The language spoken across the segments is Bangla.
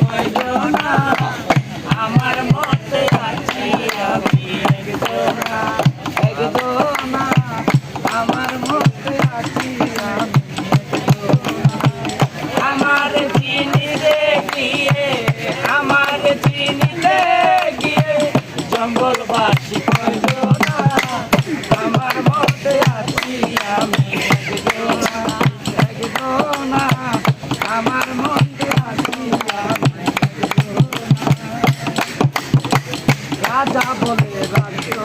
কয়জনা আমার মতে আছি আমি একজনা একজনা আমার মতে আছি আমি আমার চিনিতে গিয়ে আমার চিনিতে গিয়ে জঙ্গলবাসী কয়জনা আমার মতে আছি আমি একজনা একজনা আমার মতে আছি আমি রাজা বলে রাজ্য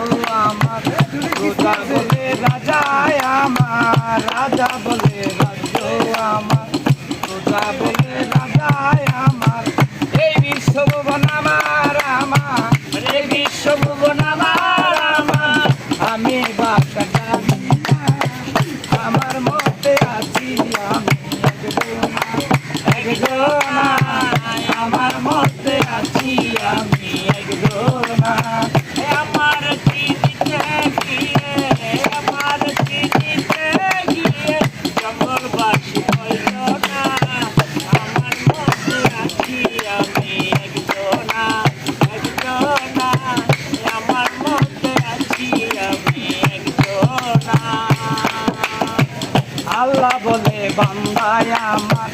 আমার প্রজা বলে রাজায় আমার রাজা বলে রাজ্য আমার প্রজা বলে রাজায় আমার এই বিশ্বভুবন আমার আমার এই বিশ্বভুবন আমার আমার আমি বাঁকা জানি না আমার মতে আছি আমি একজনা একজনা আমার মতে আছি আমি একজনা আমার চিনিতে গিয়ে আমার চিনিতে গিয়ে জঙ্গলবাসী কয়জনা আমার মতে আছি আমি একজনা একজনা আমার মতে আছি আমি একজনা আল্লাহ বলে বান্দায় আমার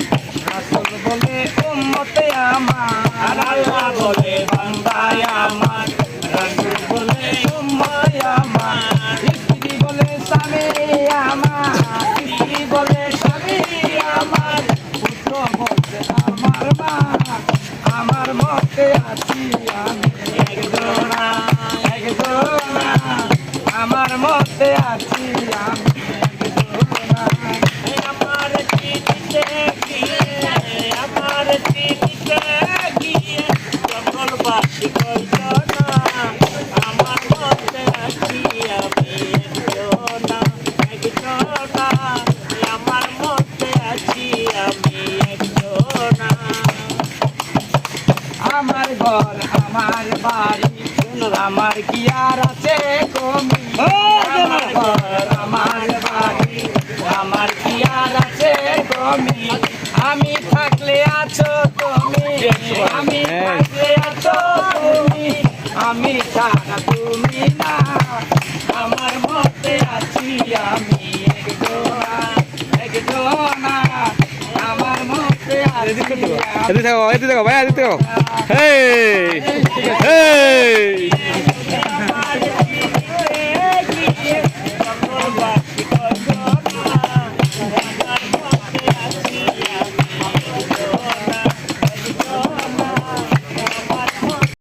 রাসূল বলে উম্মতে আমার আল্লাহ বলে বান্দায় আমার রাসূল বলে উম্মতে আমার স্ত্রী বলে স্বামী আমার স্ত্রী বলে স্বামী আমার পুত্র বলছে আমার মা আমার মতে আছি আমি একজনা একজনা আমার মতে আছি আমি একজনা আমার চিনিতে গিয়ে আমার চিনিতে গিয়ে জঙ্গলবাসী কয়জনা আমার মতে আছি আমি একজনা একজনা আমার মতে আছি আমি একজনা আমার ঘর আমার বাড়ি আমার কি আর আছে কমি আমার ঘর আমার বাড়ি আমার কি আর আছে কমি আমি থাকলে আছো তুমি আমি থাকলে আছো তুমি আমি ছাড়া তুমি না আমার মতে আছি আমি একজনা একজনা আমার মতে আছি এদিকে দেখো ভাই এদিকে দেখো হেই হেই